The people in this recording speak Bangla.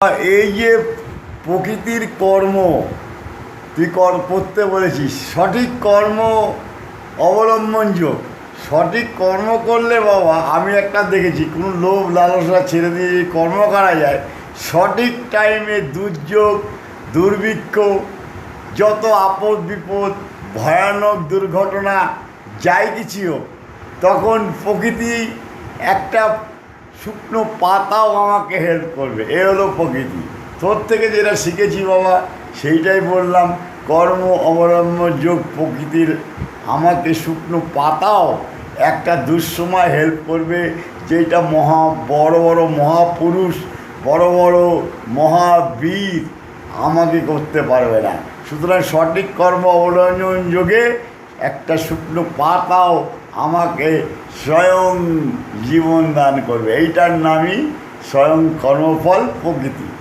এই যে প্রকৃতির কর্ম তুই করতে বলেছিস, সঠিক কর্ম অবলম্বন যোগ। সঠিক কর্ম করলে বাবা, আমি একটা দেখেছি, কোনো লোভ লালসা ছেড়ে দিয়ে যে কর্ম করা যায়, সঠিক টাইমে দুর্যোগ, দুর্ভিক্ষ, যত আপদ বিপদ, ভয়ানক দুর্ঘটনা যাই কিছু হোক, তখন প্রকৃতি একটা শুকনো পাতাও আমাকে হেল্প করবে। এ হলো প্রকৃতি। তোর থেকে যেটা শিখেছি বাবা, সেইটাই বললাম। কর্ম অবলম্বন যোগ প্রকৃতির আমাকে শুকনো পাতাও একটা দুঃসময় হেল্প করবে, যেটা বড় বড় মহাপুরুষ, বড় বড় মহাবীর আমাকে করতে পারবে না। সুতরাং সঠিক কর্ম অবলম্বন যোগে একটা শুকনো পাতাও আমাকে স্বয়ং জীবন দান করবে। এইটার নামই স্বয়ং কর্মফল প্রকৃতি।